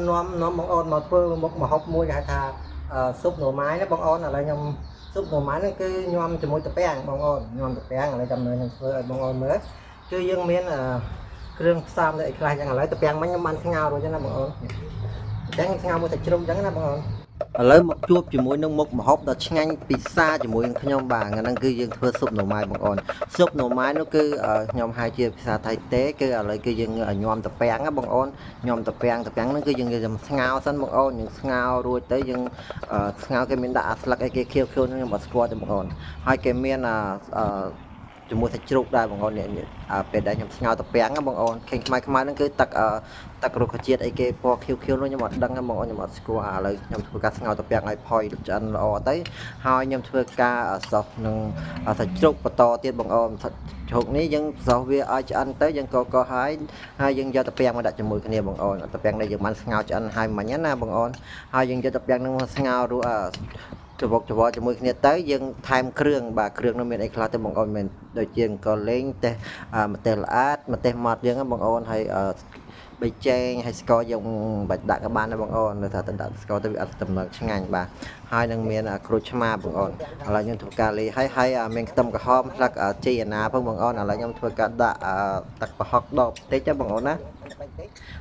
នាំបងអូនមកធ្វើមកហូបមួយគេហៅថាស៊ុបหน่อไม้ណាបងអូនឥឡូវខ្ញុំស៊ុបหน่อไม้ហ្នឹងគឺញ៉ាំជាមួយតាពាំងបងអូនញ៉ាំតាពាំងឥឡូវចាំខ្ញុំធ្វើឲ្យបងអូនមើលគឺយើងមានគ្រឿងផ្សំអីខ្លះចឹងឥឡូវតាពាំងមិញខ្ញុំបានស្ងោររួចណាបងអូនតាពាំងស្ងោរមួយសាច់ជ្រូកចឹងណាបងអូនឥឡូវមកជួបជាមួយនឹងមុខម្ហូបដ៏ឆ្ងាញ់ពិសាជាមួយនឹងខ្ញុំបាទហ្នឹងគឺយើងធ្វើស៊ុបหน่อไม้បងអូនស៊ុបหน่อไม้នោះគឺខ្ញុំហៅជាភាសាថៃទេគឺឥឡូវគឺយើងញ៉ាំតាពាំងណាបងអូនញ៉ាំតាពាំងហ្នឹងគឺយើងស្ងោរសិនបងអូនយើងស្ងោររួចទៅយើងស្ងោរគេមានដាក់ស្លឹកអីគេខៀវហ្នឹងខ្ញុំអត់ស្គាល់ទេបងអូនហើយគេមានជាមួយសាច់ជ្រូកដែរបងអូនពេលដែលខ្ញុំស្ងោរតាពាំងណាបងអូនខេងខ្មៅហ្នឹងគឺទឹករុក្ខជាតិអីគេពណ៌ខៀវនោះខ្ញុំអត់ដឹងបងអូនខ្ញុំអត់ស្គាល់ឥឡូវខ្ញុំធ្វើការស្ងោរតាពាំងឲ្យផុយឆ្អិនល្អទៅហើយខ្ញុំធ្វើការសោះនឹងសាច់ជ្រូកបន្តទៀតបងអូនសាច់ជ្រូកនេះយើងសោះវាឲ្យឆ្អិនទៅយើងកហើយយើងយកតាពាំងមកដាក់ជាមួយគ្នាបងអូនតាពាំងដែលយើងបានស្ងោរឆ្អិនហើយមិញណាបងអូនហើយយើងយកតាពាំងនឹងមកស្ងោររួចច្រវល់ជាមួយគ្នាទៅយើងថែមគ្រឿងបាទគ្រឿងនោះមានអីខ្លះទៅបងអូនមានដូចជាអង្គលេងទេម្ទេសល្អាតម្ទេសម៉ត់យើងបងអូនហើយប៊ីចេងហើយស្ករយើងបាច់ដាក់ក៏បានដែរបងអូននៅថាទៅដាក់ស្ករទៅវាអត់តំណឹងឆ្ងាញ់បាទហើយនឹងមានក្រូចឆ្មាបងអូនឥឡូវខ្ញុំធ្វើការលាយហើយមានខ្ទឹមក្រហមផ្លឹកជីអាណាផងបងអូនឥឡូវខ្ញុំធ្វើការដាក់ទឹកប្រហុកដបបន្តិចបងអូនណា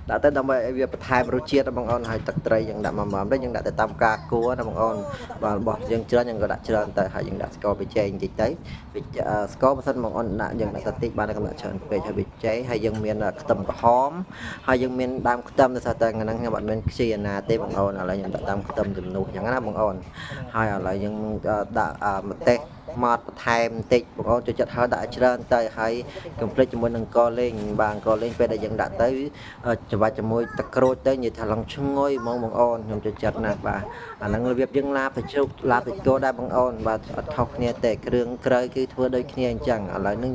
ដាក់ទៅដើម្បីឲ្យវាបន្ថែមរសជាតិបងអូនហើយទឹកត្រីយើងដាក់មកទៅយើងដាក់ទៅតាមការគួរណាបងអូនបាទរបស់យើងច្រើនយើងក៏ដាក់ច្រើនទៅហើយយើងដាក់ស្ករប៊ីចេងបន្តិចទៅស្ករបើសិនបងអូនដាក់យើងដាក់តិចបានតែកំណត់ច្រើនពេកហើយប៊ីចេងហើយយើងមានខ្ទឹមក្រហមហើយយើងមានដើមខ្ទឹមទៅថាតែហ្នឹងខ្ញុំអត់មានខ្ជិលណាទេបងអូនឥឡូវខ្ញុំដាក់ដើមខ្ទឹមជំនួសអញ្ចឹងណាបងអូនហើយឥឡូវយើងដាក់ម្ទេសម៉ត់បន្ថែមបន្តិចបងអូនចូលចិត្តហើយដាក់ច្រើនទៅហើយកុំភ្លេចជាមួយនឹងកលេងបាទកលេងពេលដែលយើងដាក់ទៅច្របាច់ជាមួយទឹកក្រូចទៅនិយាយថាឡងឈ្ងុយហ្មងបងអូនខ្ញុំចូលចិត្តណាស់បាទអាហ្នឹងរបៀបយើងឡាបទៅជ្រូកឡាបទៅគោដែរបងអូនបាទអត់ខុសគ្នាទេគ្រឿងក្រៅគឺធ្វើដូចគ្នាអញ្ចឹងឥឡូវនេះ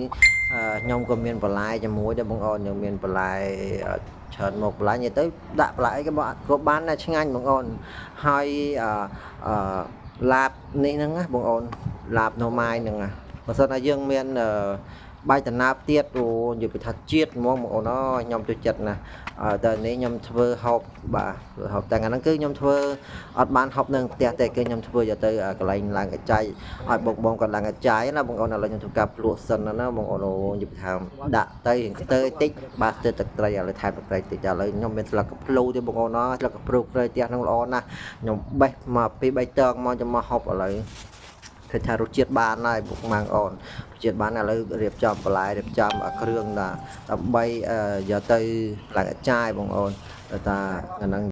ខ្ញុំក៏មានបន្លែជាមួយដែរបងអូនខ្ញុំមានបន្លែច្រើនមកបន្លែនិយាយទៅដាក់បន្លែអីក៏បានដែរឆ្ងាញ់បងអូនហើយឡាបនេះហ្នឹងណាបងអូនឡាបหน่อไม้ហ្នឹងណាបើសិនតែយើងមានបាយតណាបទៀតអូនិយាយថាជាតិហ្មងបងអូនអើយខ្ញុំចូលចិត្តណាតែនេះខ្ញុំធ្វើហូបបាទហូបតែហ្នឹងគឺខ្ញុំធ្វើអត់បានហូបនៅផ្ទះទេគឺខ្ញុំធ្វើយកទៅកន្លែងឡើងកាចាយឲ្យបងក៏ឡើងកាចាយណាបងអូនឥឡូវខ្ញុំធ្វើការភ្លក់សិនណាបងអូននិយាយថាដាក់ទៅខ្ទើតិចបាទស្ទើរទឹកត្រីឥឡូវថែមទឹកត្រីតិចឥឡូវខ្ញុំមានស្លឹកកាភ្លូទេបងអូនអើយស្លឹកកាភ្លូត្រីផ្ទះហ្នឹងល្អណាស់ខ្ញុំបេះមកពី3តងមកចាំមកហូបឥឡូវឃើញថារសជាតិបានហើយពុកម៉ាំងអូនរសជាតិបានឥឡូវរៀបចំបន្លែរៀបចំគ្រឿងដើម្បីយកទៅឡើងអាចារ្យបងអូនតែអាហ្នឹង